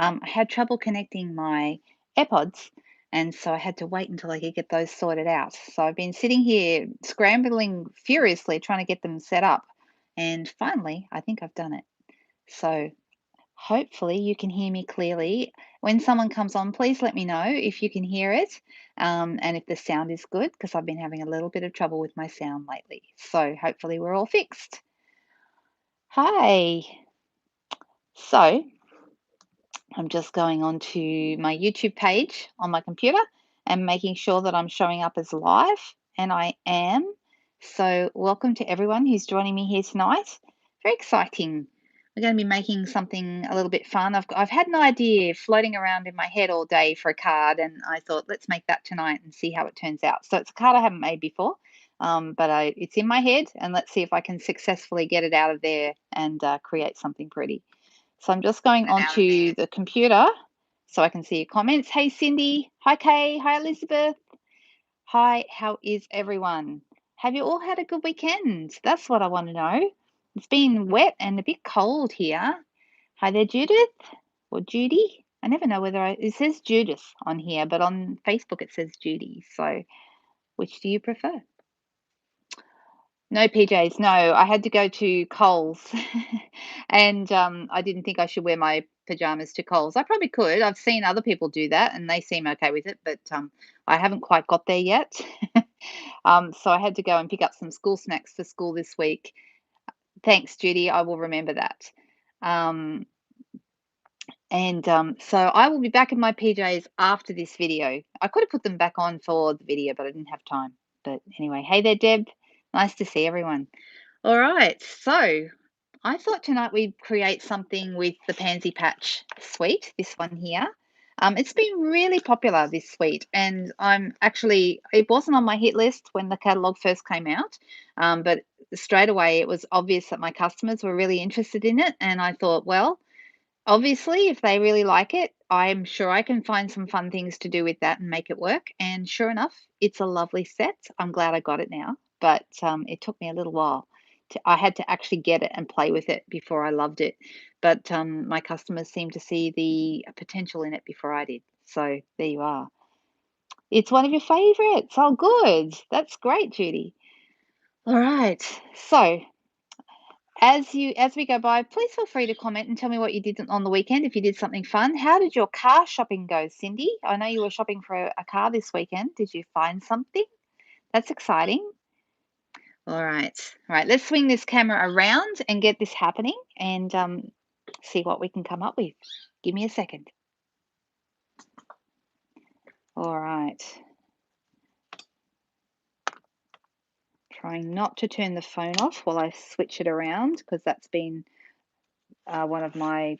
I had trouble connecting my AirPods, and so I had to wait until I could get those sorted out. So I've been sitting here scrambling furiously trying to get them set up, and finally, I think I've done it. So hopefully you can hear me clearly. When someone comes on, please let me know if you can hear it, and if the sound is good, because I've been having a little bit of trouble with my sound lately. So hopefully we're all fixed. Hi. So I'm just going on to my YouTube page on my computer and making sure that I'm showing up as live, and I am. So, welcome to everyone who's joining me here tonight. Very exciting. We're going to be making something a little bit fun. I've had an idea floating around in my head all day for a card, and I thought, let's make that tonight and see how it turns out. So, it's a card I haven't made before, but it's in my head, and let's see if I can successfully get it out of there and create something pretty. So I'm just going onto the computer so I can see your comments. Hey, Cindy. Hi, Kay. Hi, Elizabeth. Hi, how is everyone? Have you all had a good weekend? That's what I want to know. It's been wet and a bit cold here. Hi there, Judith or Judy. I never know whether it says Judith on here, but on Facebook it says Judy. So which do you prefer? No PJs, no. I had to go to Coles, and I didn't think I should wear my pajamas to Coles. I probably could. I've seen other people do that, and they seem okay with it, but I haven't quite got there yet. So I had to go and pick up some school snacks for school this week. Thanks, Judy. I will remember that. Um, and so I will be back in my PJs after this video. I could have put them back on for the video, but I didn't have time. But anyway, hey there, Deb. Nice to see everyone. All right, so I thought tonight we'd create something with the Pansy Patch suite, this one here. It's been really popular, this suite, and it wasn't on my hit list when the catalogue first came out, but straight away it was obvious that my customers were really interested in it, and I thought, well, obviously, if they really like it, I'm sure I can find some fun things to do with that and make it work. And sure enough, it's a lovely set. I'm glad I got it now, but it took me a little while. I had to actually get it and play with it before I loved it. But my customers seemed to see the potential in it before I did. So there you are. It's one of your favorites. Oh, good. That's great, Judy. All right. So as we go by, please feel free to comment and tell me what you did on the weekend, if you did something fun. How did your car shopping go, Cindy? I know you were shopping for a car this weekend. Did you find something? That's exciting. All right. All right, let's swing this camera around and get this happening and see what we can come up with. Give me a second. All right. Trying not to turn the phone off while I switch it around, because that's been one of my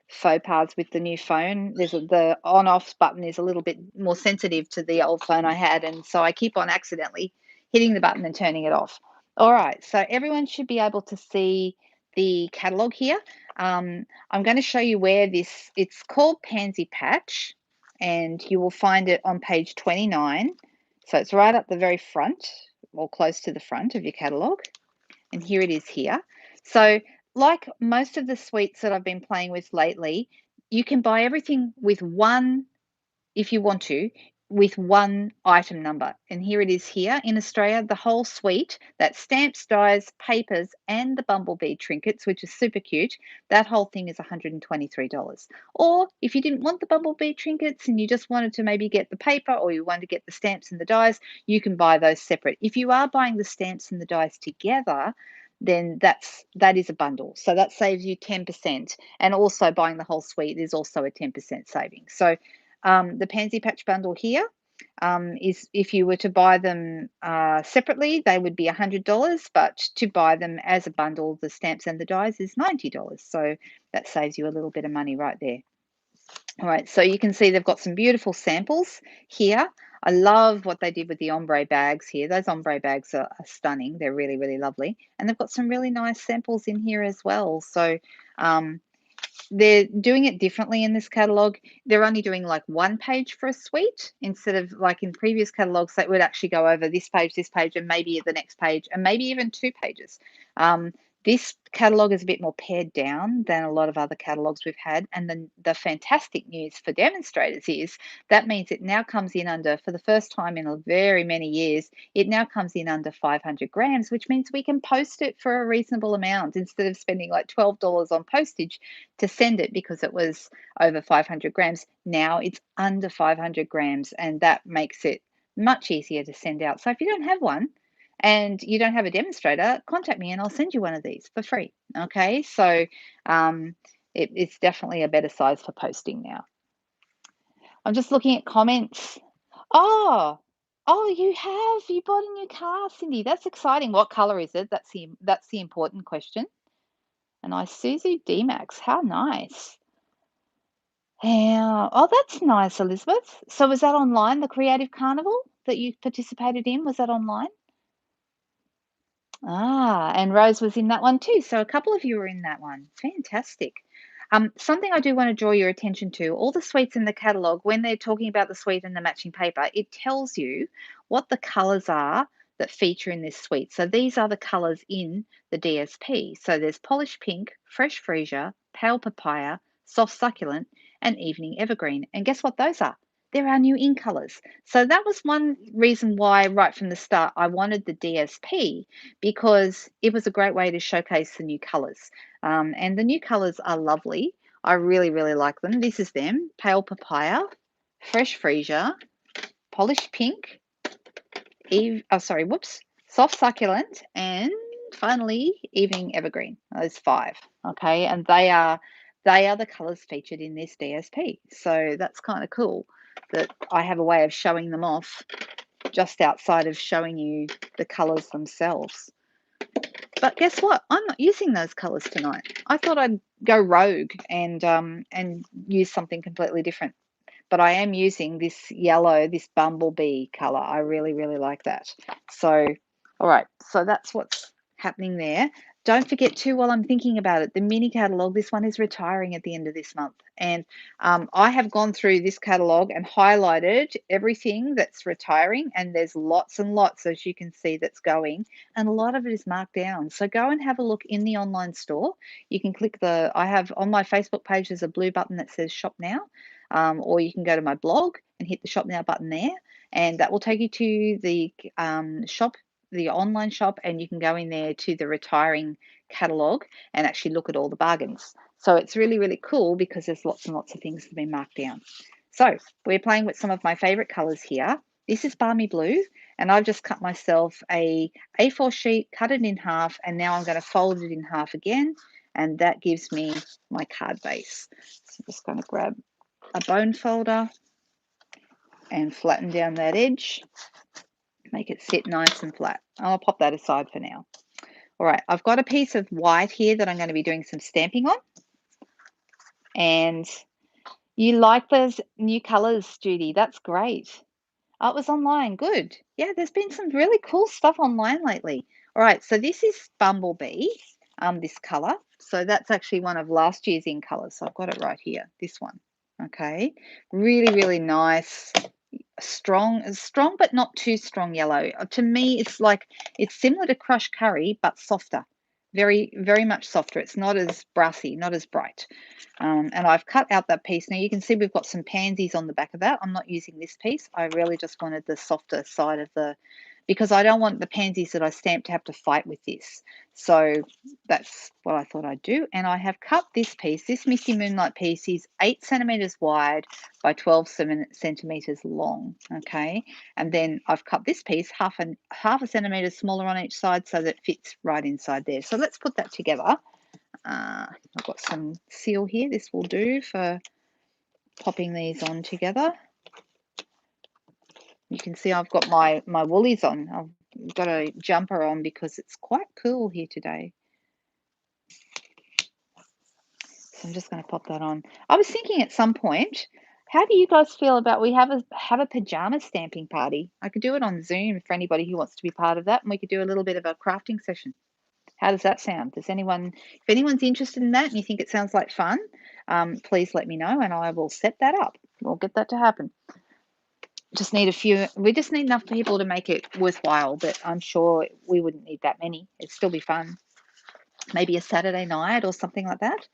faux pas with the new phone. The on off button is a little bit more sensitive to the old phone I had, and so I keep on accidentally hitting the button and turning it off. All right, so everyone should be able to see the catalog here. I'm going to show you where it's called Pansy Patch, and you will find it on page 29. So it's right up the very front, or close to the front of your catalog. And here it is here. So like most of the suites that I've been playing with lately, you can buy everything with one, if you want to, with one item number. And here it is here in Australia, the whole suite, that stamps, dies, papers, and the bumblebee trinkets, which is super cute. That whole thing is $123. Or if you didn't want the bumblebee trinkets and you just wanted to maybe get the paper, or you wanted to get the stamps and the dies, you can buy those separate. If you are buying the stamps and the dies together, then that is a bundle. So that saves you 10%. And also buying the whole suite is also a 10% saving. So the Pansy Patch bundle here is, if you were to buy them separately, they would be $100, but to buy them as a bundle, the stamps and the dies is $90. So that saves you a little bit of money right there. All right, so you can see they've got some beautiful samples here. I love what they did with the ombre bags here. Those ombre bags are stunning. They're really, really lovely. And they've got some really nice samples in here as well. So they're doing it differently in this catalog. They're only doing like one page for a suite, instead of like in previous catalogs that would actually go over this page, and maybe the next page, and maybe even two pages. This catalog is a bit more pared down than a lot of other catalogs we've had. And then the fantastic news for demonstrators is that means it now comes in under, for the first time in a very many years, it now comes in under 500 grams, which means we can post it for a reasonable amount instead of spending like $12 on postage to send it because it was over 500 grams. Now it's under 500 grams, and that makes it much easier to send out. So if you don't have one, and you don't have a demonstrator, contact me and I'll send you one of these for free. Okay, so um, it's definitely a better size for posting now. I'm just looking at comments. Oh, oh, you bought a new car, Cindy. That's exciting. What color is it? That's the important question. And Isuzu D-Max. How nice. Yeah. Oh, that's nice, Elizabeth. So was that online, the Creative Carnival that you participated in? Was that online? Ah, and Rose was in that one too. So a couple of you were in that one. Fantastic. Something I do want to draw your attention to, all the sweets in the catalogue, when they're talking about the sweet and the matching paper, it tells you what the colours are that feature in this sweet. So these are the colours in the DSP. So there's polished pink, fresh freesia, pale papaya, soft succulent, and evening evergreen. And guess what those are? They're our new in colours. So that was one reason why, right from the start, I wanted the DSP because it was a great way to showcase the new colours. And the new colours are lovely. I really, really like them. This is them: pale papaya, fresh freesia, polished pink, soft succulent, and finally evening evergreen. Those five. Okay, and they are the colours featured in this DSP. So that's kind of cool that I have a way of showing them off just outside of showing you the colours themselves. But guess what? I'm not using those colours tonight. I thought I'd go rogue and use something completely different. But I am using this yellow, this bumblebee colour. I really, really like that. So, all right. So that's what's happening there. Don't forget too, while I'm thinking about it, the mini catalogue, this one is retiring at the end of this month. And I have gone through this catalogue and highlighted everything that's retiring. And there's lots and lots, as you can see, that's going. And a lot of it is marked down. So go and have a look in the online store. You can click I have on my Facebook page, there's a blue button that says Shop Now. Or you can go to my blog and hit the Shop Now button there, and that will take you to the shop, the online shop, and you can go in there to the retiring catalogue and actually look at all the bargains. So it's really, really cool because there's lots and lots of things that have been marked down. So we're playing with some of my favourite colours here. This is Balmy Blue, and I've just cut myself a A4 sheet, cut it in half, and now I'm going to fold it in half again, and that gives me my card base. So I'm just going to grab a bone folder and flatten down that edge, make it sit nice and flat. I'll pop that aside for now. All right, I've got a piece of white here that I'm going to be doing some stamping on. And you like those new colors, Judy? That's great. Oh, it was online. Good. Yeah, there's been some really cool stuff online lately. All right, so this is Bumblebee, this color. So that's actually one of last year's in colors. So I've got it right here, this one. Okay, really, really nice, strong, but not too strong yellow. To me, it's similar to crushed curry, but softer. Very, very much softer. It's not as brassy, not as bright. And I've cut out that piece. Now you can see we've got some pansies on the back of that. I'm not using this piece. I really just wanted the softer side of because I don't want the pansies that I stamped to have to fight with this. So that's what I thought I'd do. And I have cut this piece. This Misty Moonlight piece is 8 centimeters wide by 12 centimeters long. Okay. And then I've cut this piece half a centimeter smaller on each side so that it fits right inside there. So let's put that together. I've got some seal here. This will do for popping these on together. You can see I've got my woolies on. I've got a jumper on because it's quite cool here today. So I'm just going to pop that on. I was thinking at some point, how do you guys feel about we have a pajama stamping party? I could do it on Zoom for anybody who wants to be part of that, and we could do a little bit of a crafting session. How does that sound? If anyone's interested in that and you think it sounds like fun, please let me know and I will set that up. We'll get that to happen. We just need enough people to make it worthwhile, but I'm sure we wouldn't need that many. It'd still be fun. maybe a Saturday night or something like that.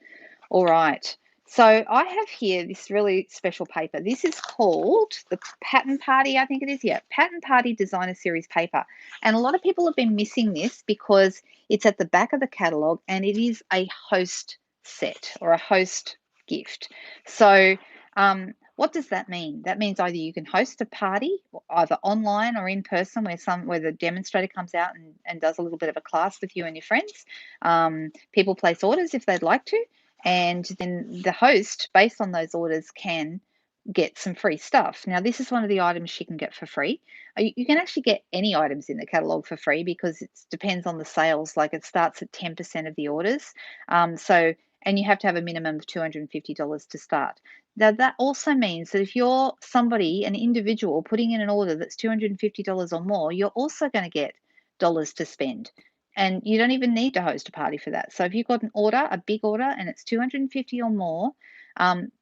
All right. So I have here this really special paper. This is called the Pattern Party, I think it is. Yeah, Pattern Party Designer Series paper. And a lot of people have been missing this because it's at the back of the catalogue and it is a host set or a host gift. So what does that mean? That means either you can host a party, either online or in person, where the demonstrator comes out and does a little bit of a class with you and your friends. People place orders if they'd like to, and then the host, based on those orders, can get some free stuff. Now, this is one of the items she can get for free. You can actually get any items in the catalogue for free because it depends on the sales. Like it starts at 10% of the orders. And you have to have a minimum of $250 to start. Now, that also means that if you're somebody, an individual, putting in an order that's $250 or more, you're also going to get dollars to spend. And you don't even need to host a party for that. So if you've got an order, a big order, and it's 250 or more,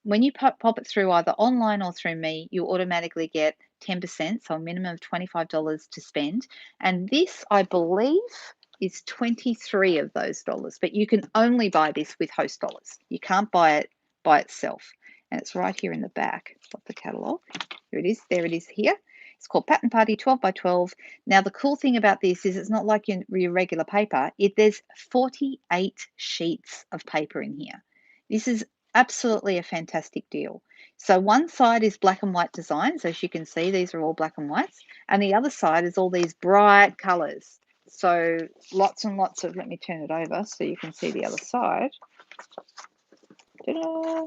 when you pop it through either online or through me, you automatically get 10%, so a minimum of $25 to spend. And this, I believe, is 23 of those dollars, but you can only buy this with host dollars. You can't buy it by itself. And it's right here in the back of the catalogue. Here it is. There it is here. It's called Pattern Party 12 by 12. Now, the cool thing about this is it's not like your regular paper. There's 48 sheets of paper in here. This is absolutely a fantastic deal. So one side is black and white designs. As you can see, these are all black and whites. And the other side is all these bright colors. So lots and lots of, let me turn it over so you can see the other side. Ta-da!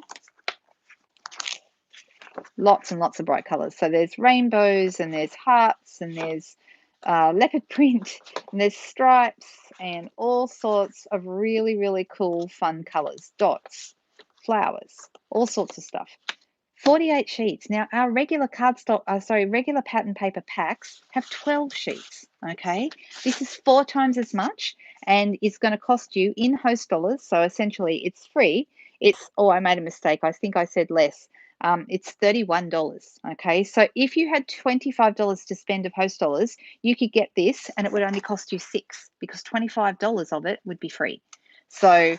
Lots and lots of bright colors. So there's rainbows and there's hearts and there's leopard print and there's stripes and all sorts of really, really cool, fun colors, dots, flowers, all sorts of stuff. 48 sheets. Now, our regular regular pattern paper packs have 12 sheets, okay? This is 4 times as much and it's going to cost you in host dollars, so essentially it's free. I made a mistake. I think I said less. It's $31, okay? So if you had $25 to spend of host dollars, you could get this and it would only cost you $6 because $25 of it would be free. So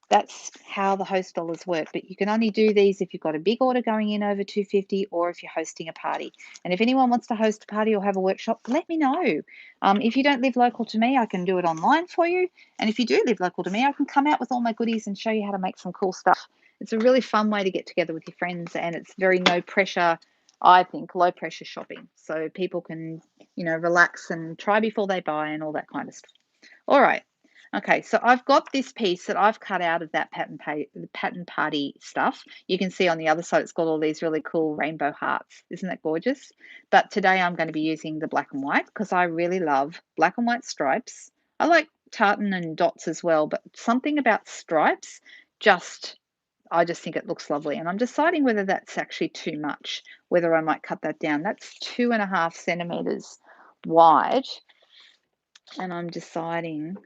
that's how the host dollars work. But you can only do these if you've got a big order going in over 250 or if you're hosting a party. And if anyone wants to host a party or have a workshop, let me know. If you don't live local to me, I can do it online for you. And if you do live local to me, I can come out with all my goodies and show you how to make some cool stuff. It's a really fun way to get together with your friends, and it's very no pressure, I think, low pressure shopping. So people can, relax and try before they buy and all that kind of stuff. All right. Okay, so I've got this piece that I've cut out of that pattern party stuff. You can see on the other side, it's got all these really cool rainbow hearts. Isn't that gorgeous? But today I'm going to be using the black and white because I really love black and white stripes. I like tartan and dots as well, but something about stripes, I just think it looks lovely. And I'm deciding whether that's actually too much, whether I might cut that down. That's 2.5 centimeters wide. And I'm deciding.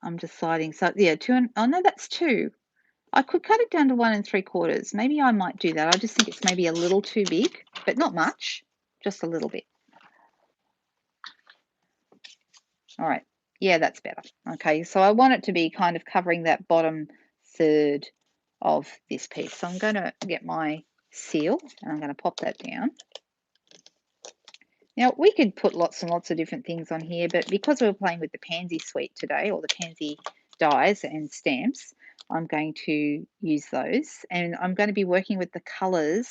So yeah, no, that's 2. I could cut it down to 1 3/4. Maybe I might do that. I just think it's maybe a little too big, but not much, just a little bit. All right. Yeah, that's better. Okay, so I want it to be kind of covering that bottom third of this piece. So I'm going to get my seal and I'm going to pop that down. Now, we could put lots and lots of different things on here, but because we're playing with the Pansy suite today, or the Pansy dies and stamps, I'm going to use those. And I'm going to be working with the colours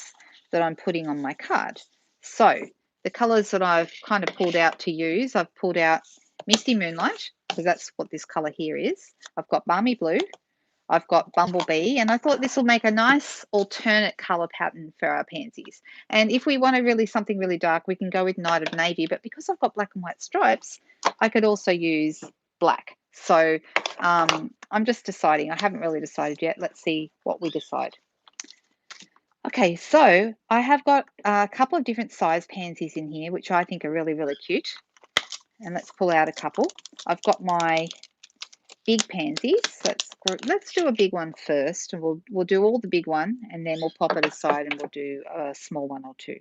that I'm putting on my card. So, the colours that I've kind of pulled out to use, I've pulled out Misty Moonlight, because that's what this colour here is. I've got Balmy Blue. I've got Bumblebee, and I thought this will make a nice alternate color pattern for our pansies. And if we want something really dark, we can go with Night of Navy, but because I've got black and white stripes, I could also use black. So I'm just deciding. I haven't really decided yet. Let's see what we decide. Okay, so I have got a couple of different size pansies in here, which I think are really, really cute. And let's pull out a couple. I've got my big pansies. Let's do a big one first, and we'll do all the big one, and then we'll pop it aside, and we'll do a small one or two.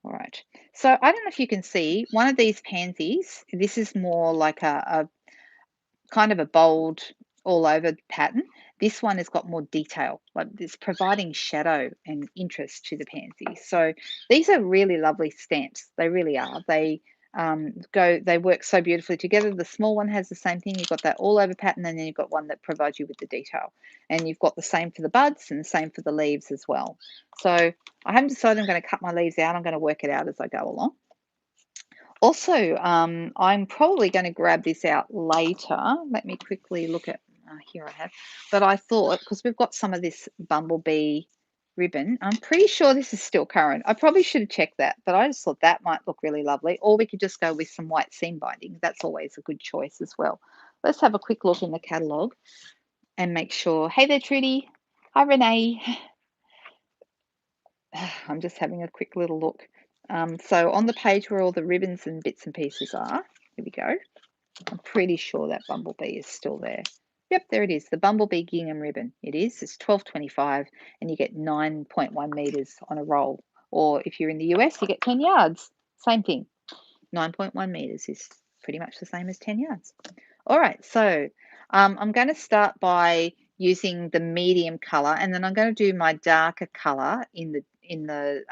All right. So I don't know if you can see one of these pansies. This is more like a kind of a bold all over pattern. This one has got more detail, like it's providing shadow and interest to the pansy. So these are really lovely stamps. They really are. They work so beautifully together. The small one has the same thing. You've got that all over pattern, and then you've got one that provides you with the detail. And you've got the same for the buds and the same for the leaves as well. So I haven't decided I'm going to cut my leaves out. I'm going to work it out as I go along. Also, I'm probably going to grab this out later. Let me quickly look at, here I have. But I thought, because we've got some of this bumblebee ribbon, I'm pretty sure this is still current. I probably should have checked that, but I just thought that might look really lovely. Or we could just go with some white seam binding. That's always a good choice as well. Let's have a quick look in the catalogue and make sure. Hey there, Trudy. Hi, Renee. I'm just having a quick little look. So on the page where all the ribbons and bits and pieces are, here we go. I'm pretty sure that bumblebee is still there. Yep, there it is. The bumblebee gingham ribbon. It is. It's $12.25, and you get 9.1 meters on a roll. Or if you're in the US, you get 10 yards. Same thing. 9.1 meters is pretty much the same as 10 yards. All right, so I'm going to start by using the medium color, and then I'm going to do my darker color in the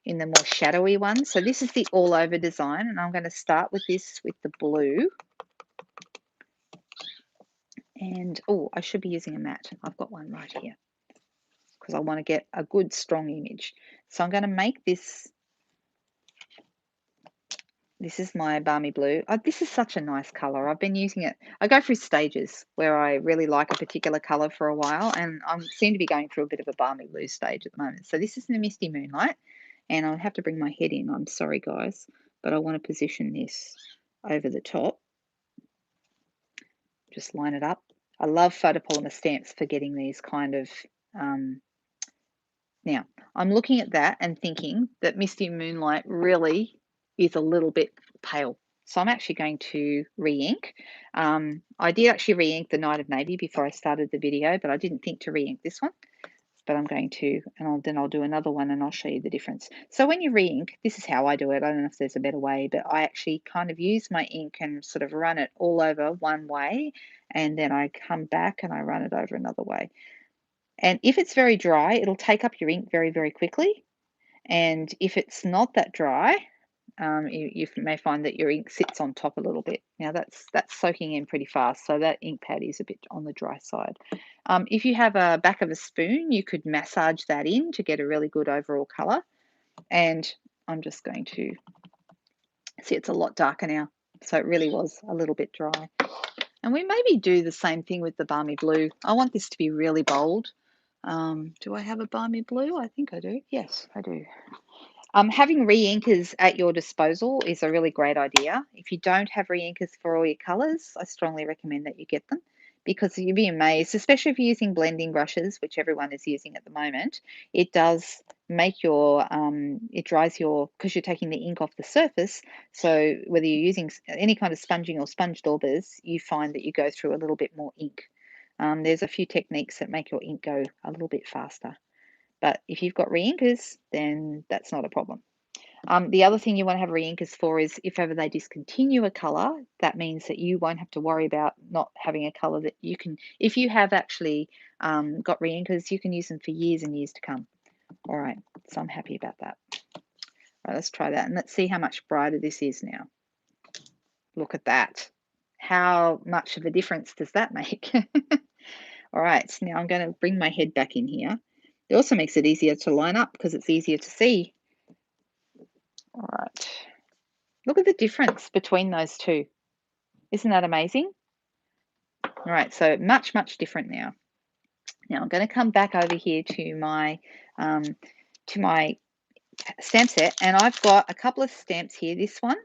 more shadowy one. So this is the all over design, and I'm going to start with this with the blue. And oh, I should be using a matte. I've got one right here because I want to get a good strong image. So I'm going to make this. This is my balmy blue. Oh, this is such a nice color. I've been using it. I go through stages where I really like a particular color for a while, and I seem to be going through a bit of a balmy blue stage at the moment. So this is the Misty Moonlight, and I'll have to bring my head in. I'm sorry, guys, but I want to position this over the top. Just line it up. I love photopolymer stamps for getting these kind of. Now, I'm looking at that and thinking that Misty Moonlight really is a little bit pale. So I'm actually going to re-ink. I did actually re-ink the Night of Navy before I started the video, but I didn't think to re-ink this one. But I'm going to, and then I'll do another one and I'll show you the difference. So when you re-ink, this is how I do it. I don't know if there's a better way, but I actually kind of use my ink and sort of run it all over one way, and then I come back and I run it over another way. And if it's very dry, it'll take up your ink very, very quickly. And if it's not that dry, you may find that your ink sits on top a little bit. Now that's soaking in pretty fast, so that ink pad is a bit on the dry side. If you have a back of a spoon, you could massage that in to get a really good overall color. And I'm just going to see it's a lot darker now, so it really was a little bit dry. And we maybe do the same thing with the balmy blue. I want this to be really bold. Do I have a balmy blue? I think I do. Yes, I do. Having re-inkers at your disposal is a really great idea. If you don't have re-inkers for all your colours, I strongly recommend that you get them, because you'll be amazed, especially if you're using blending brushes, which everyone is using at the moment. It does make your, it dries your, because you're taking the ink off the surface. So whether you're using any kind of sponging or sponge daubers, you find that you go through a little bit more ink. There's a few techniques that make your ink go a little bit faster. But if you've got re-inkers, then that's not a problem. The other thing you want to have re-inkers for is if ever they discontinue a color, that means that you won't have to worry about not having a color that you can, if you have actually got re-inkers, you can use them for years and years to come. All right, so I'm happy about that. All right, let's try that, and let's see how much brighter this is now. Look at that. How much of a difference does that make? All right, so now I'm going to bring my head back in here. It also makes it easier to line up because it's easier to see. All right. Look at the difference between those two. Isn't that amazing? All right, so much, much different now. Now I'm going to come back over here to my stamp set, and I've got a couple of stamps here. This one,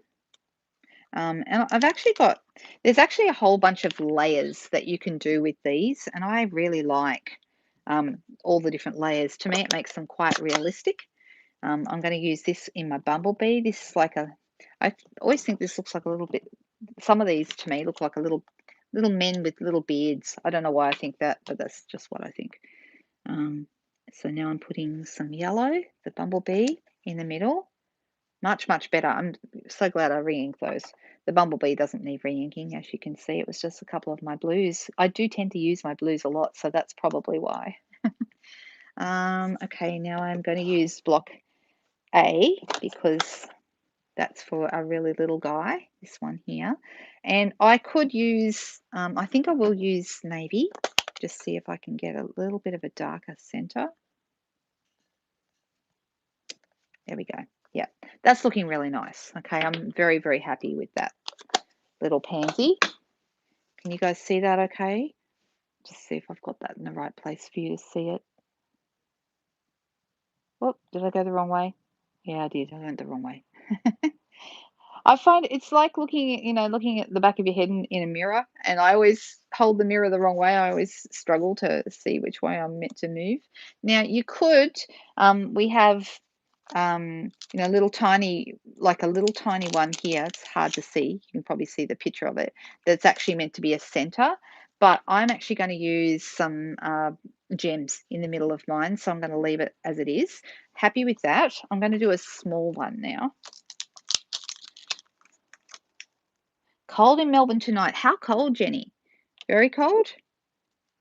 and I've actually got, there's actually a whole bunch of layers that you can do with these, and I really like all the different layers. To me, it makes them quite realistic. I'm going to use this in my bumblebee. This is like a, I always think this looks like a little bit, some of these to me look like a little men with little beards. I don't know why I think that, but that's just what I think. So now I'm putting some yellow, the bumblebee, in the middle. Much, much better. I'm so glad I re-inked those. The bumblebee doesn't need re-inking, as you can see. It was just a couple of my blues. I do tend to use my blues a lot, so that's probably why. Okay, now I'm going to use block A because that's for a really little guy, this one here. And I could use, I think I will use navy, just see if I can get a little bit of a darker center. There we go. Yeah, that's looking really nice. Okay, I'm very, very happy with that little pansy. Can you guys see that okay? Just see if I've got that in the right place for you to see it. Oh, did I go the wrong way? Yeah, I did. I went the wrong way. I find it's like looking at the back of your head in a mirror, and I always hold the mirror the wrong way. I always struggle to see which way I'm meant to move. Now, you could, we have, little tiny, like a little tiny one here. It's hard to see. You can probably see the picture of it. That's actually meant to be a center, but I'm actually going to use some gems in the middle of mine, so I'm going to leave it as it is. Happy with that. I'm going to do a small one now. Cold in Melbourne tonight. How cold, Jenny? Very cold?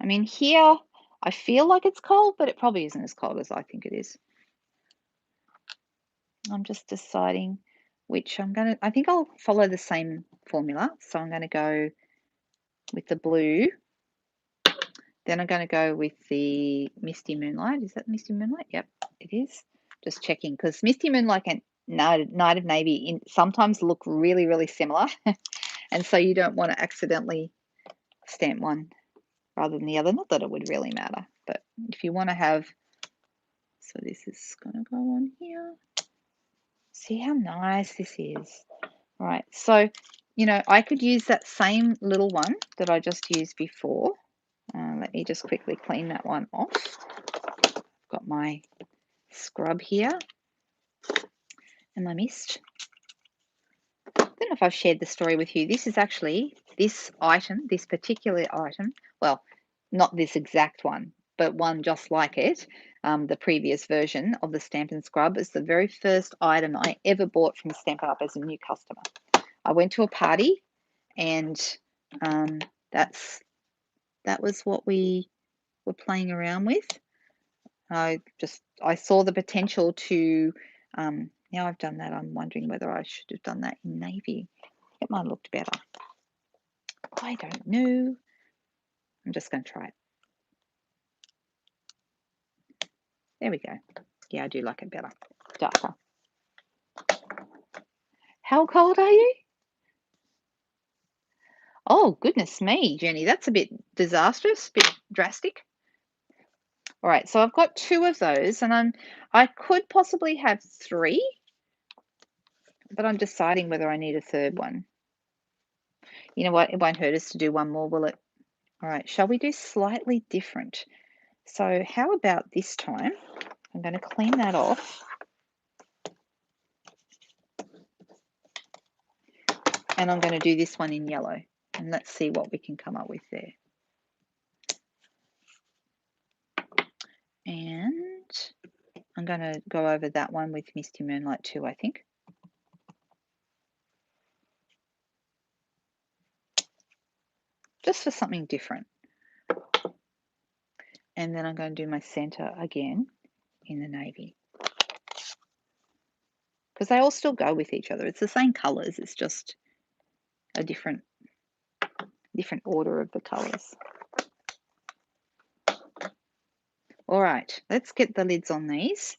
I mean, here I feel like it's cold, but it probably isn't as cold as I think it is. I'm just deciding which I think I'll follow the same formula. So I'm going to go with the blue. Then I'm going to go with the Misty Moonlight. Is that Misty Moonlight? Yep, it is. Just checking because Misty Moonlight and Night of Navy sometimes look really, really similar. And so you don't want to accidentally stamp one rather than the other. Not that it would really matter, but if you want to have, so this is going to go on here. See how nice this is. Right, so, I could use that same little one that I just used before. Let me just quickly clean that one off. I've got my scrub here and my mist. I don't know if I've shared the story with you. This is actually, this particular item, well, not this exact one, but one just like it, the previous version of the Stampin' Scrub is the very first item I ever bought from Stampin' Up! As a new customer. I went to a party and that was what we were playing around with. I saw the potential to, now I've done that, I'm wondering whether I should have done that in navy. It might have looked better. I don't know. I'm just going to try it. There we go. Yeah, I do like it better. Darker. How cold are you? Oh, goodness me, Jenny. That's a bit disastrous, a bit drastic. All right, so I've got 2 of those, and I could possibly have 3, but I'm deciding whether I need a 3rd one. You know what? It won't hurt us to do one more, will it? All right, shall we do slightly different? So how about this time? I'm going to clean that off. And I'm going to do this one in yellow. And let's see what we can come up with there. And I'm going to go over that one with Misty Moonlight too, I think. Just for something different. And then I'm going to do my center again in the navy. Because they all still go with each other. It's the same colors. It's just a different order of the colors. All right, let's get the lids on these.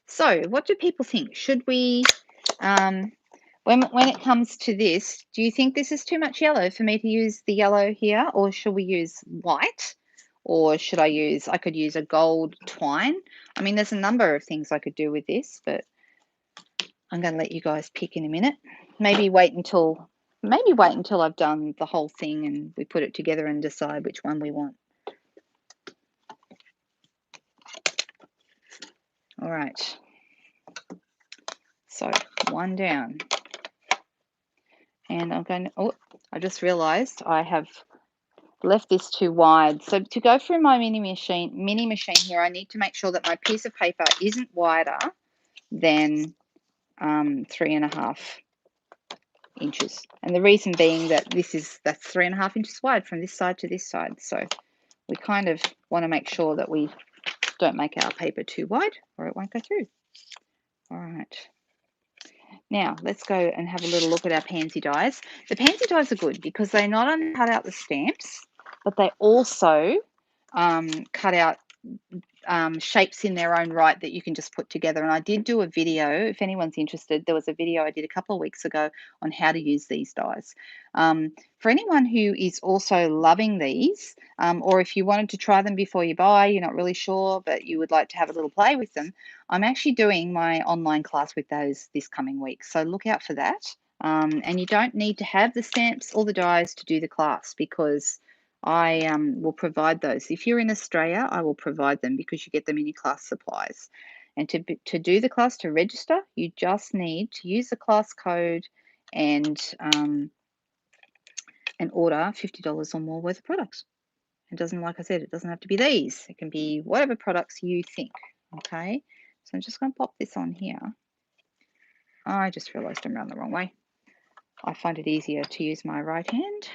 So what do people think? Should we, when it comes to this, do you think this is too much yellow for me to use the yellow here, or should we use white? Or should I could use a gold twine. I mean, there's a number of things I could do with this, but I'm going to let you guys pick in a minute. Maybe wait until I've done the whole thing and we put it together and decide which one we want. All right. So one down. And I'm going to, oh, I just realized I have left this too wide. So to go through my mini machine here, I need to make sure that my piece of paper isn't wider than 3.5 inches. And the reason being that that's 3.5 inches wide from this side to this side. So we kind of want to make sure that we don't make our paper too wide or it won't go through. All right. Now, let's go and have a little look at our Pansy dies. The Pansy dies are good because they not only cut out the stamps, but they also cut out shapes in their own right that you can just put together. And I did do a video, if anyone's interested, there was a video I did a couple of weeks ago on how to use these dies. For anyone who is also loving these, or if you wanted to try them before you buy, you're not really sure, but you would like to have a little play with them, I'm actually doing my online class with those this coming week. So look out for that. And you don't need to have the stamps or the dies to do the class because I will provide those. If you're in Australia, I will provide them because you get them in your class supplies. And to do the class, to register, you just need to use the class code and order $50 or more worth of products. It doesn't, like I said, it doesn't have to be these. It can be whatever products you think. Okay, so I'm just going to pop this on here. I just realized I'm around the wrong way. I find it easier to use my right hand.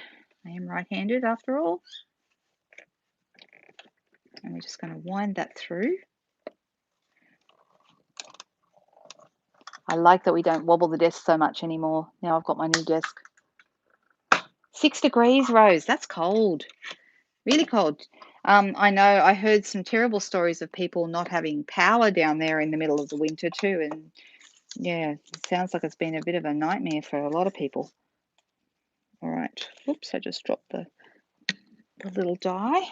I am right-handed after all. And we're just going to wind that through. I like that we don't wobble the desk so much anymore. Now I've got my new desk. 6 degrees, Rose. That's cold. Really cold. I know I heard some terrible stories of people not having power down there in the middle of the winter too. And yeah, it sounds like it's been a bit of a nightmare for a lot of people. All right. Oops, I just dropped the little die.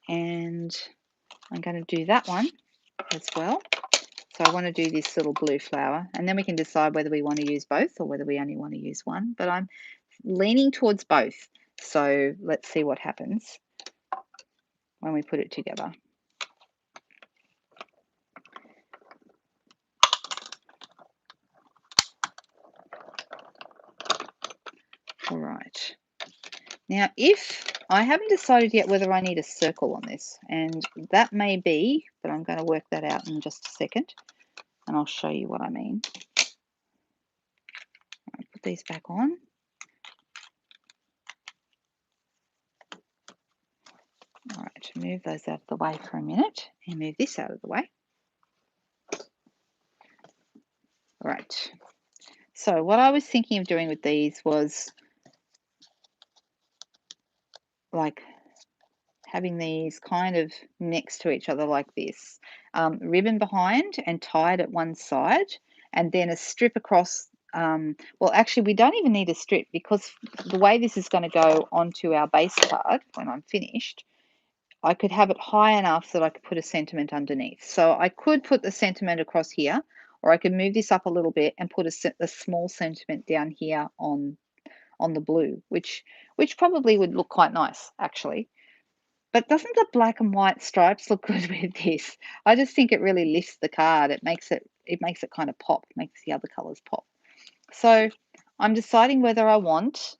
And I'm going to do that one as well. So I want to do this little blue flower, and then we can decide whether we want to use both or whether we only want to use one. But I'm leaning towards both. So let's see what happens when we put it together. All right. Now, if I haven't decided yet whether I need a circle on this, and that may be, but I'm going to work that out in just a second, and I'll show you what I mean. I'll put these back on. All right, move those out of the way for a minute and move this out of the way. All right. So what I was thinking of doing with these was like having these kind of next to each other like this, ribbon behind and tied at one side, and then a strip across. Well, actually, we don't even need a strip because the way this is going to go onto our base card when I'm finished, I could have it high enough that I could put a sentiment underneath. So I could put the sentiment across here, or I could move this up a little bit and put a small sentiment down here on the blue, which probably would look quite nice, actually. But doesn't the black and white stripes look good with this? I just think it really lifts the card. It makes it kind of pop, makes the other colors pop. So I'm deciding whether I want.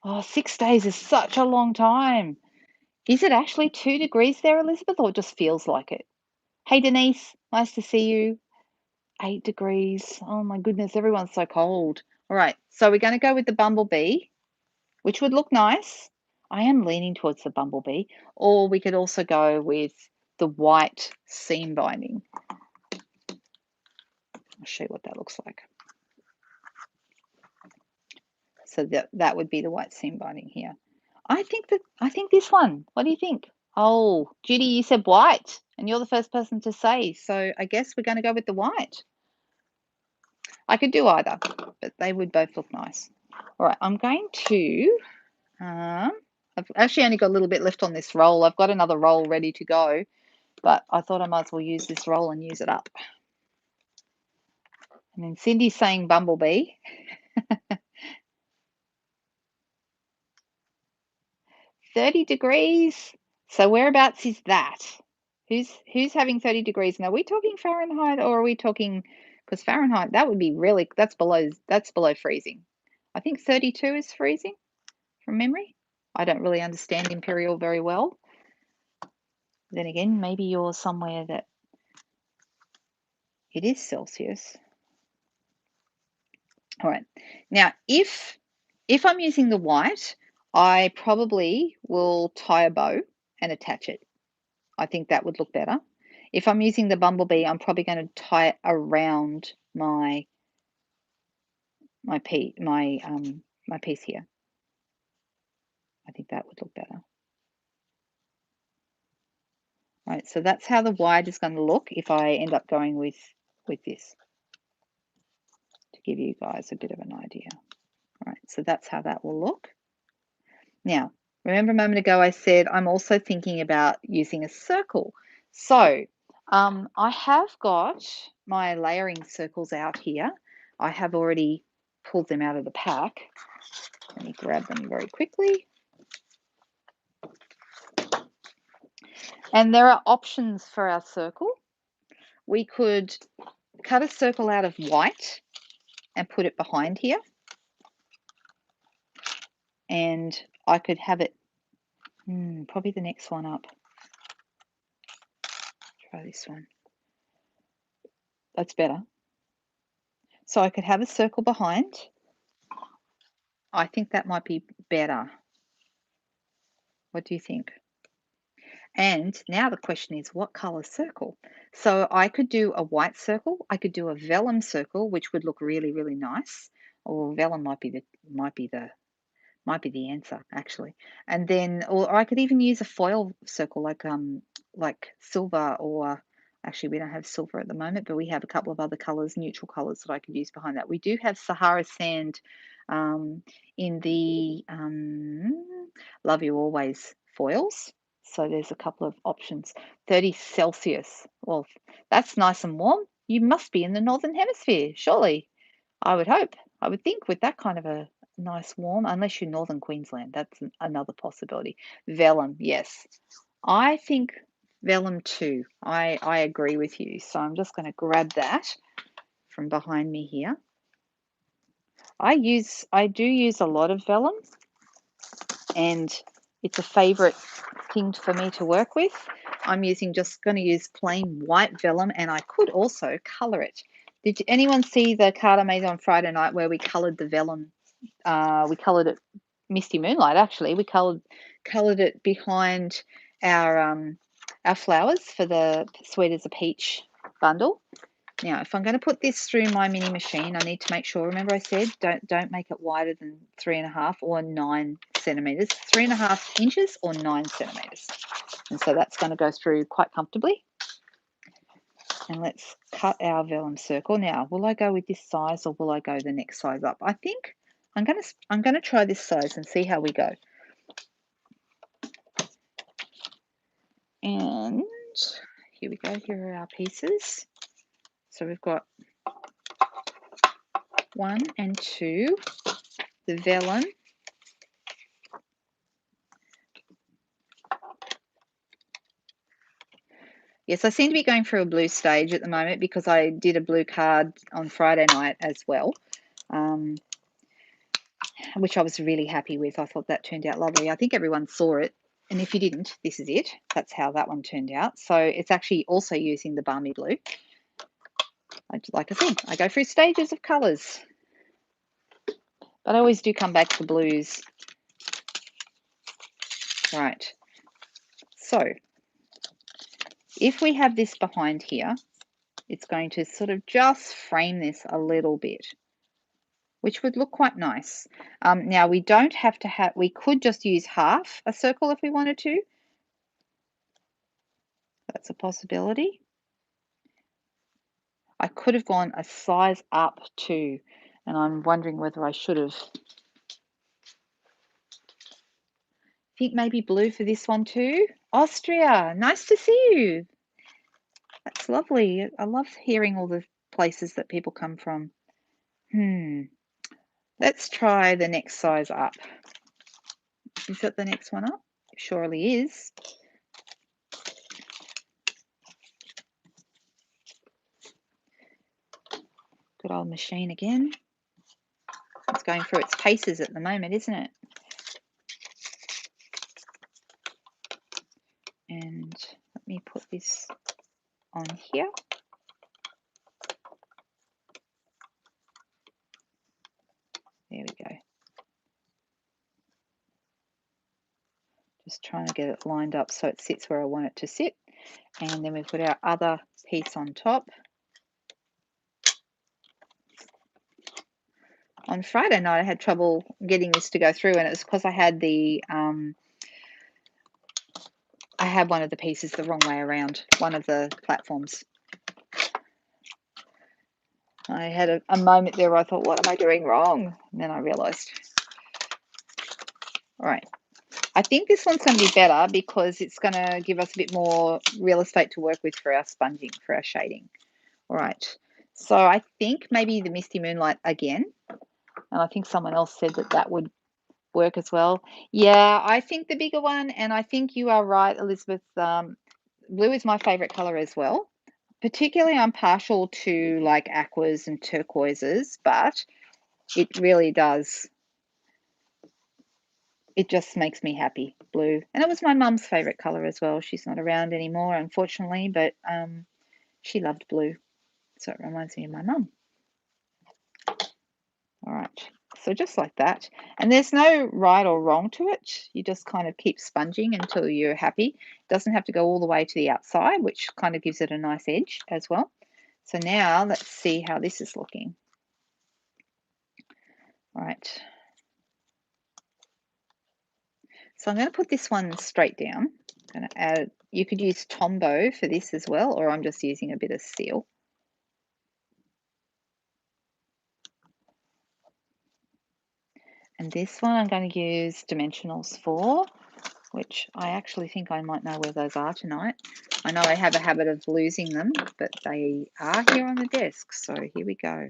Oh, 6 days is such a long time. Is it actually 2 degrees there, Elizabeth, or it just feels like it? Hey, Denise, nice to see you. 8 degrees. Oh my goodness, everyone's so cold. All right, so we're going to go with the bumblebee, which would look nice. I am leaning towards the bumblebee, or we could also go with the white seam binding. I'll show you what that looks like. So that would be the white seam binding here. I think this one. What do you think? Oh, Judy, you said white, and you're the first person to say. So I guess we're going to go with the white. I could do either, but they would both look nice. All right, I'm going to. I've actually only got a little bit left on this roll. I've got another roll ready to go, but I thought I might as well use this roll and use it up. And then Cindy's saying bumblebee. 30 degrees. So whereabouts is that? Who's having 30 degrees? Now, are we talking Fahrenheit or are we talking, because Fahrenheit, that would be really, that's below freezing. I think 32 is freezing. from memory. I don't really understand imperial very well. Then again, maybe you're somewhere that it is Celsius. All right. Now, if I'm using the white, I probably will tie a bow and attach it. I think that would look better. If I'm using the bumblebee, I'm probably going to tie it around my piece here. I think that would look better. All right, so that's how the white is going to look if I end up going with this, to give you guys a bit of an idea. All right, so that's how that will look. Now, remember a moment ago I said I'm also thinking about using a circle. So I have got my layering circles out here. I have already pulled them out of the pack. Let me grab them very quickly. And there are options for our circle. We could cut a circle out of white and put it behind here. And I could have it, probably the next one up. Try this one. That's better. So I could have a circle behind. I think that might be better. What do you think? And now the question is, what color circle? So I could do a white circle. I could do a vellum circle, which would look really, really nice. Or vellum might be the answer, actually. And then, or I could even use a foil circle like silver, or actually we don't have silver at the moment, but we have a couple of other colors, neutral colors that I could use behind that. We do have Sahara sand in the Love You Always foils. So there's a couple of options. 30 Celsius. Well, that's nice and warm. You must be in the Northern Hemisphere, surely. I would hope. I would think with that kind of a nice warm, unless you're Northern Queensland, that's another possibility. Vellum, yes. I think vellum too. I agree with you. So I'm just going to grab that from behind me here. I do use a lot of vellum, and it's a favorite thing for me to work with. I'm just going to use plain white vellum, and I could also color it. Did anyone see the card I made on Friday night where we colored the vellum? We colored it Misty Moonlight, actually. We colored it behind our flowers for the Sweet as a Peach bundle. Now, if I'm going to put this through my mini machine, I need to make sure, remember I said, don't make it wider than 3.5 or 9 centimeters, 3.5 inches or 9 centimeters. And so that's going to go through quite comfortably. And let's cut our vellum circle. Now, will I go with this size or will I go the next size up? I think I'm going to try this size and see how we go. And here we go. Here are our pieces. So we've got 1 and 2, the vellum. Yes, I seem to be going through a blue stage at the moment because I did a blue card on Friday night as well, which I was really happy with. I thought that turned out lovely. I think everyone saw it. And if you didn't, this is it. That's how that one turned out. So it's actually also using the balmy blue. Like I said, I go through stages of colours. But I always do come back to blues. Right. So if we have this behind here, it's going to sort of just frame this a little bit, which would look quite nice. Now we don't have to have, we could just use half a circle if we wanted to. That's a possibility. I could have gone a size up too, and I'm wondering whether I should have. I think maybe blue for this one too. Austria, nice to see you. That's lovely. I love hearing all the places that people come from. Let's try the next size up. Is that the next one up? It surely is. Good old machine again. It's going through its paces at the moment, isn't it? on here. There we go. Just trying to get it lined up so it sits where I want it to sit. And then we've got our other piece on top. On Friday night, I had trouble getting this to go through, and it was because I had one of the pieces the wrong way around, one of the platforms. I had a moment there where I thought, what am I doing wrong? And then I realized. All right. I think this one's going to be better because it's going to give us a bit more real estate to work with for our sponging, for our shading. All right. So I think maybe the Misty Moonlight again. And I think someone else said that that would work as well. Yeah, I think the bigger one. And I think you are right, Elizabeth. Blue is my favorite color as well. Particularly, I'm partial to like aquas and turquoises, but it really does. It just makes me happy, blue. And it was my mum's favorite color as well. She's not around anymore, unfortunately, but she loved blue. So it reminds me of my mum. All right, so just like that. And there's no right or wrong to it. You just kind of keep sponging until you're happy. It doesn't have to go all the way to the outside, which kind of gives it a nice edge as well. So now let's see how this is looking. All right. So I'm going to put this one straight down. I'm going to add, you could use Tombow for this as well, or I'm just using a bit of steel. And this one I'm going to use dimensionals for, which I actually think I might know where those are tonight. I know I have a habit of losing them, but they are here on the desk. So here we go.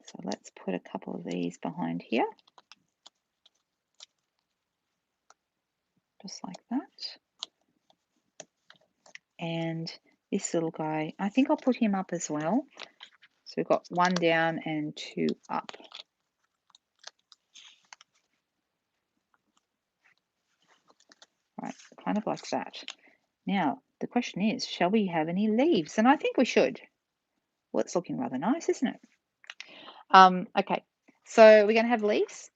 So let's put a couple of these behind here. Just like that. And this little guy, I think I'll put him up as well. So we've got one down and two up. Right, kind of like that. Now, the question is, shall we have any leaves? And I think we should. Well, it's looking rather nice, isn't it? Okay, so we're going to have leaves.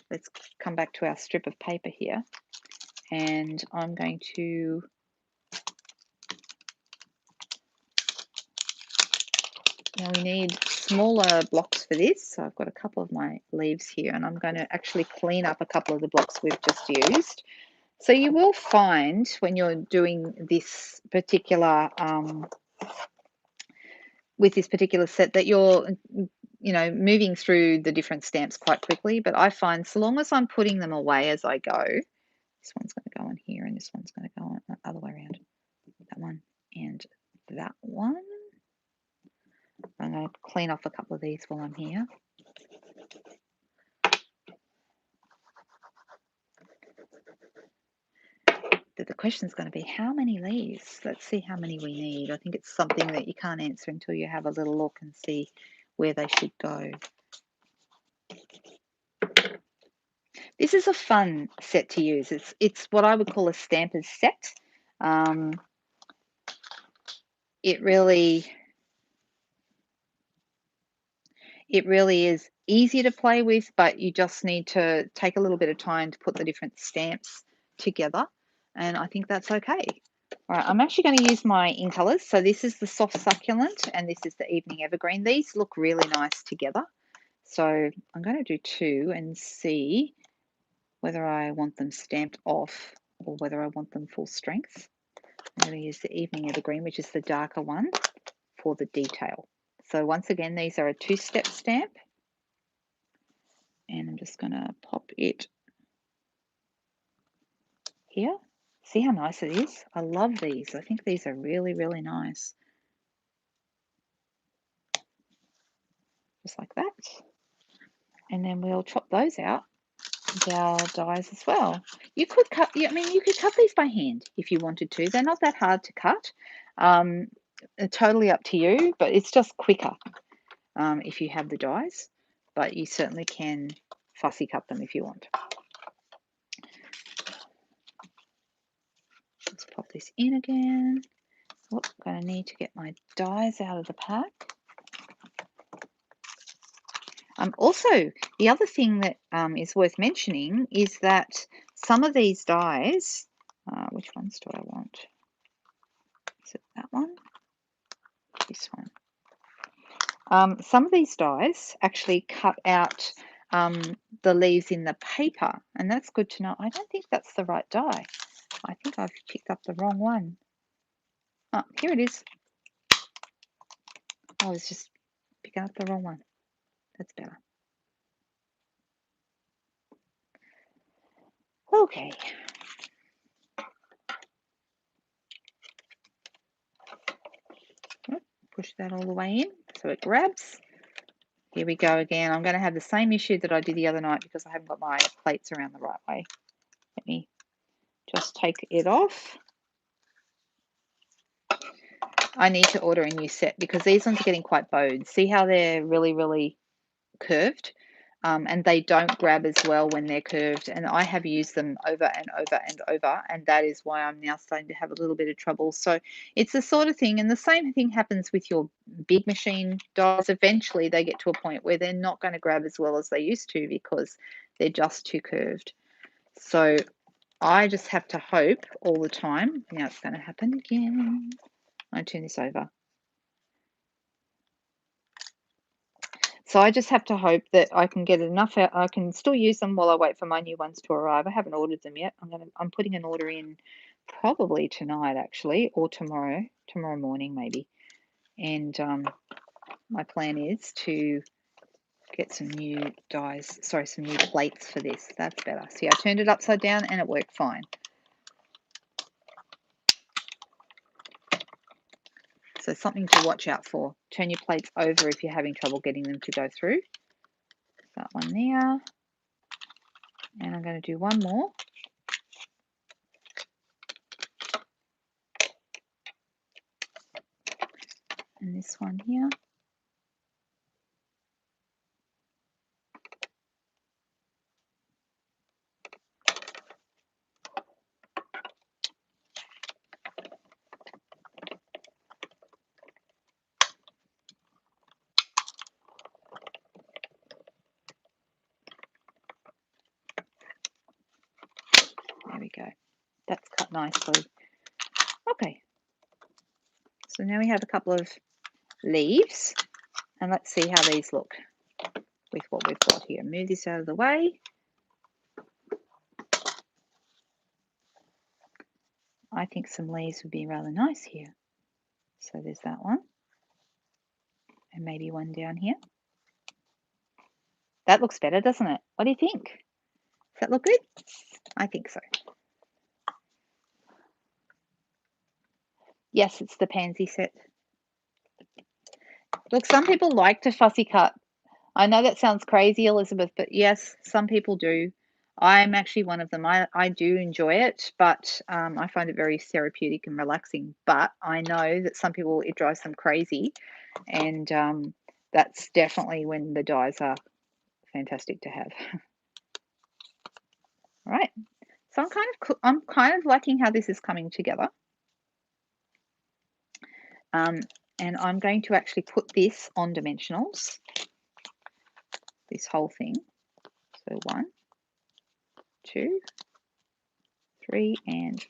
Let's come back to our strip of paper here. And I'm going to now we need smaller blocks for this. So I've got a couple of my leaves here, and I'm going to actually clean up a couple of the blocks we've just used. So you will find when you're doing this particular with this particular set that you're moving through the different stamps quite quickly, but I find so long as I'm putting them away as I go, this one's going to go on here and this one's going to go on the other way around, that one and that one. I'm going to clean off a couple of these while I'm here. The question is going to be how many leaves? Let's see how many we need. I think it's something that you can't answer until you have a little look and see where they should go. This is a fun set to use. It's what I would call a stamper's set. It really is easy to play with, but you just need to take a little bit of time to put the different stamps together, and I think that's okay. All right, I'm actually going to use my in colors. So this is the soft succulent and this is the evening evergreen. These look really nice together. So I'm going to do two and see whether I want them stamped off or whether I want them full strength. I'm going to use the evening evergreen, which is the darker one, for the detail. So once again, these are a two-step stamp. And I'm just going to pop it here. See how nice it is? I love these. I think these are really, really nice. Just like that. And then we'll chop those out with our dies as well. You could cut, you could cut these by hand if you wanted to. They're not that hard to cut. Totally up to you, but it's just quicker if you have the dies. But you certainly can fussy cut them if you want. Let's pop this in again. Oh, going to need to get my dies out of the pack. Also, the other thing that is worth mentioning is that some of these dies, which ones do I want? Is it that one? This one. Some of these dies actually cut out the leaves in the paper, and that's good to know. I don't think that's the right die. I think I've picked up the wrong one. Oh, here it is. I was just picking up the wrong one. That's better. Okay. Push that all the way in so it grabs. Here we go again. I'm going to have the same issue that I did the other night because I haven't got my plates around the right way. Let me just take it off. I need to order a new set because these ones are getting quite bowed. See how they're really, really curved? And they don't grab as well when they're curved. And I have used them over and over and over, and that is why I'm now starting to have a little bit of trouble. So it's the sort of thing, and the same thing happens with your big machine dies. Eventually they get to a point where they're not going to grab as well as they used to because they're just too curved. So I just have to hope all the time. Now it's going to happen again. I turn this over. So I just have to hope that I can get enough out. I can still use them while I wait for my new ones to arrive. I haven't ordered them yet. I'm putting an order in probably tonight actually, or tomorrow morning maybe. And my plan is to get some new dies, sorry, some new plates for this. That's better. See, I turned it upside down and it worked fine. So something to watch out for. Turn your plates over if you're having trouble getting them to go through. That one there. And I'm going to do one more. And this one here. There we go. That's cut nicely. Okay. So now we have a couple of leaves, and let's see how these look with what we've got here. Move this out of the way. I think some leaves would be rather nice here. So there's that one. And maybe one down here. That looks better, doesn't it? What do you think? Does that look good? I think so. Yes, it's the Pansy set. Look, some people like to fussy cut. I know that sounds crazy, Elizabeth, but yes, some people do. I'm actually one of them. I do enjoy it, but I find it very therapeutic and relaxing. But I know that some people, it drives them crazy. And that's definitely when the dies are fantastic to have. All right. So I'm kind of liking how this is coming together. And I'm going to actually put this on dimensionals, this whole thing. So 1, 2, 3, and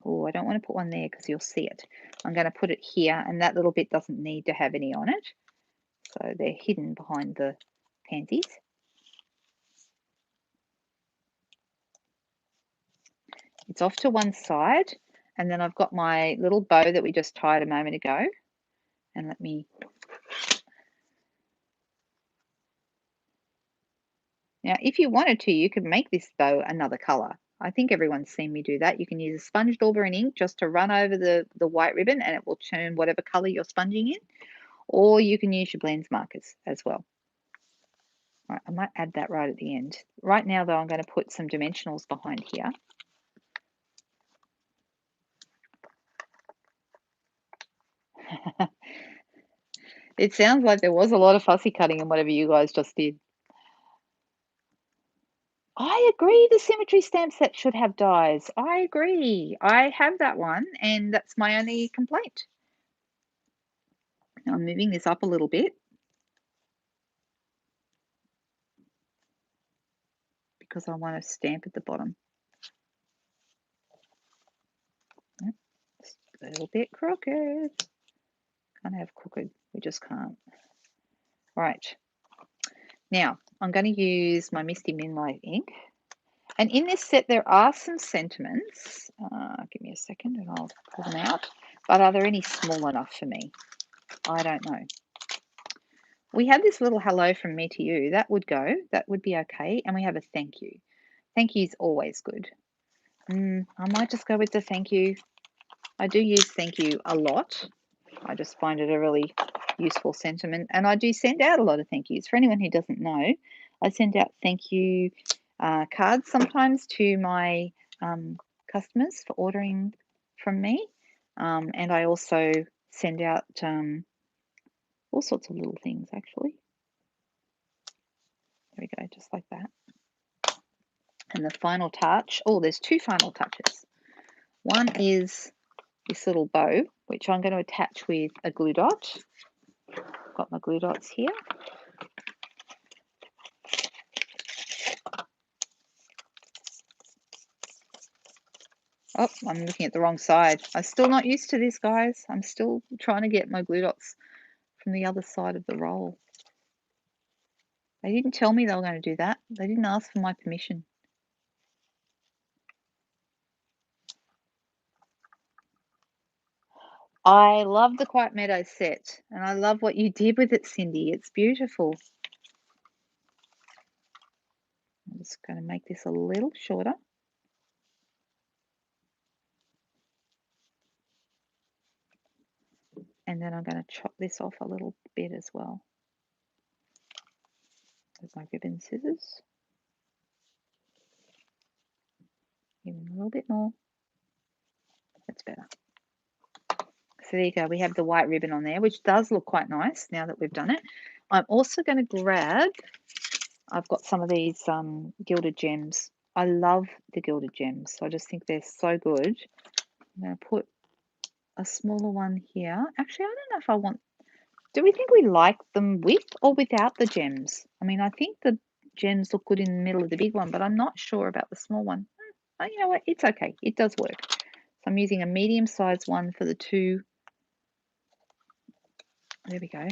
oh, I don't want to put one there because you'll see it. I'm going to put it here, and that little bit doesn't need to have any on it. So they're hidden behind the pansies. It's off to one side, and then I've got my little bow that we just tied a moment ago. And let me... Now, if you wanted to, you could make this bow another color. I think everyone's seen me do that. You can use a sponge dauber and ink just to run over the white ribbon, and it will turn whatever color you're sponging in. Or you can use your blends markers as well. All right, I might add that right at the end. Right now, though, I'm going to put some dimensionals behind here. It sounds like there was a lot of fussy cutting in whatever you guys just did. I agree. agree the symmetry stamp set should have dies. I agree. I have that one, and that's my only complaint. I'm moving this up a little bit because I want to stamp at the bottom. Yep, just a little bit crooked. Can't have crooked. We just can't. Right. Now, I'm going to use my Misty Moonlight ink. And in this set, there are some sentiments. Give me a second and I'll pull them out. But are there any small enough for me? I don't know. We have this little hello from me to you. That would go. That would be okay. And we have a thank you. Thank you is always good. I might just go with the thank you. I do use thank you a lot. I just find it a really useful sentiment. And I do send out a lot of thank yous. For anyone who doesn't know, I send out thank you cards sometimes to my customers for ordering from me. And I also send out all sorts of little things, actually. There we go, just like that. And the final touch, there's two final touches. One is this little bow, which I'm going to attach with a glue dot. Got my glue dots here. Oh, I'm looking at the wrong side. I'm still not used to this, guys. I'm still trying to get my glue dots from the other side of the roll. They didn't tell me they were going to do that. They didn't ask for my permission. I love the Quiet Meadows set, and I love what you did with it, Cindy. It's beautiful. I'm just going to make this a little shorter. And then I'm going to chop this off a little bit as well with my ribbon scissors. Even a little bit more. That's better. So there you go. We have the white ribbon on there, which does look quite nice now that we've done it. I'm also going to grab, I've got some of these gilded gems. I love the gilded gems. I just think they're so good. I'm going to put a smaller one here. Actually, I don't know if I want, do we think we like them with or without the gems? I mean, I think the gems look good in the middle of the big one, but I'm not sure about the small one. Oh, you know what? It's okay. It does work. So I'm using a medium-sized one for the two. There we go.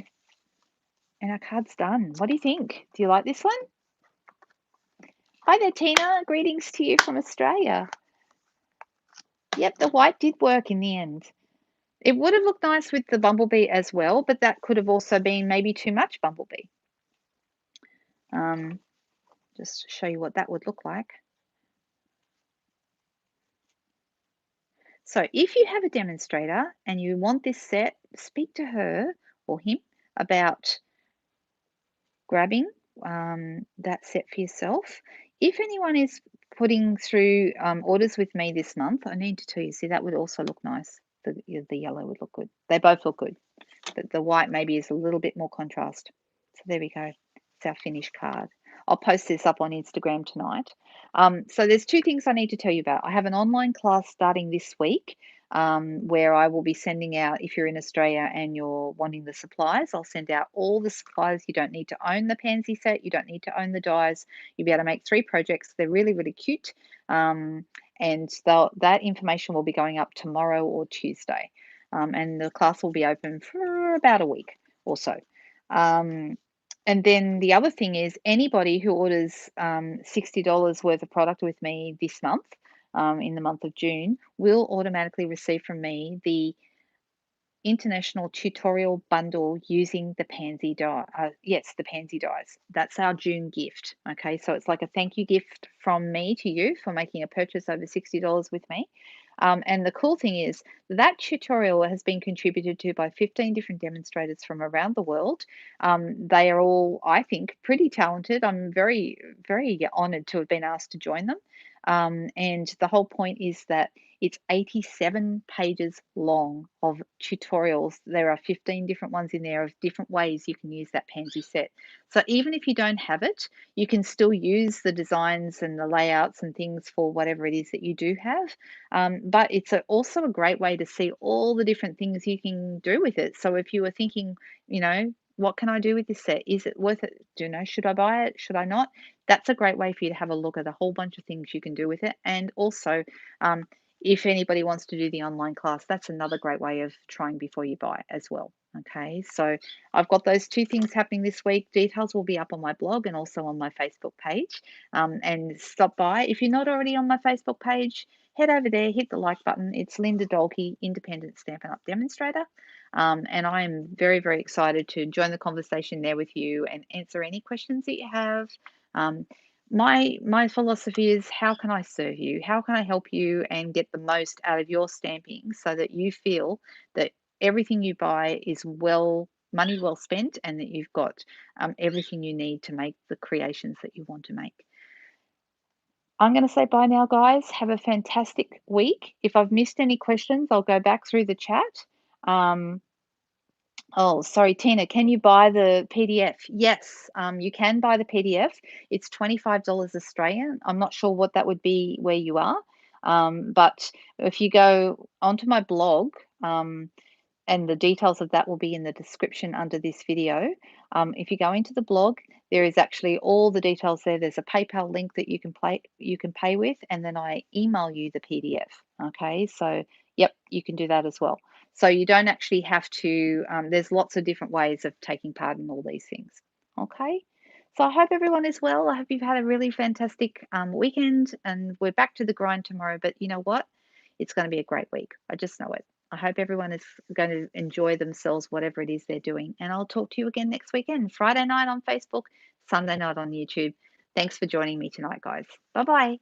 And our card's done. What do you think? Do you like this one? Hi there, Tina. Greetings to you from Australia. Yep, the white did work in the end. It would have looked nice with the bumblebee as well, but that could have also been maybe too much bumblebee. Just to show you what that would look like. So if you have a demonstrator and you want this set, speak to her or him about grabbing that set for yourself. If anyone is putting through orders with me this month, I need to tell you, see, that would also look nice. The yellow would look good. They both look good. But the white maybe is a little bit more contrast. So there we go. It's our finished card. I'll post this up on Instagram tonight. So there's two things I need to tell you about. I have an online class starting this week where I will be sending out, if you're in Australia and you're wanting the supplies, I'll send out all the supplies. You don't need to own the Pansy set. You don't need to own the dies. You'll be able to make 3 projects. They're really, really cute. And that information will be going up tomorrow or Tuesday. And the class will be open for about a week or so. And then the other thing is anybody who orders $60 worth of product with me this month, in the month of June, will automatically receive from me the international tutorial bundle using the Pansy die. Yes, the Pansy dies. That's our June gift. Okay, so it's like a thank you gift from me to you for making a purchase over $60 with me. And the cool thing is that tutorial has been contributed to by 15 different demonstrators from around the world. They are all, I think, pretty talented. I'm very, very honored to have been asked to join them. And the whole point is that it's 87 pages long of tutorials. There are 15 different ones in there of different ways you can use that Pansy set. So even if you don't have it, you can still use the designs and the layouts and things for whatever it is that you do have. But it's also a great way to see all the different things you can do with it. So if you were thinking, what can I do with this set? Is it worth it? Should I buy it? Should I not? That's a great way for you to have a look at a whole bunch of things you can do with it. And also, um, if anybody wants to do the online class, that's another great way of trying before you buy as well. Okay, so I've got those two things happening this week. Details will be up on my blog and also on my Facebook page. And stop by. If you're not already on my Facebook page, head over there, hit the like button. It's Linda Dolke, Independent Stampin' Up! Demonstrator. And I am very, very excited to join the conversation there with you and answer any questions that you have. Um, my philosophy is, how can I serve you? How can I help you and get the most out of your stamping so that you feel that everything you buy is money well spent, and that you've got everything you need to make the creations that you want to make. I'm going to say bye now, guys. Have a fantastic week. If I've missed any questions, I'll go back through the chat. Um, Oh, sorry, Tina, can you buy the PDF? Yes, you can buy the PDF. It's $25 Australian. I'm not sure what that would be where you are. But if you go onto my blog, and the details of that will be in the description under this video. If you go into the blog, there is actually all the details there. There's a PayPal link that you can pay with, and then I email you the PDF. Okay, so yep, you can do that as well. So you don't actually have to. There's lots of different ways of taking part in all these things. Okay. So I hope everyone is well. I hope you've had a really fantastic weekend, and we're back to the grind tomorrow. But you know what? It's going to be a great week. I just know it. I hope everyone is going to enjoy themselves, whatever it is they're doing. And I'll talk to you again next weekend, Friday night on Facebook, Sunday night on YouTube. Thanks for joining me tonight, guys. Bye bye.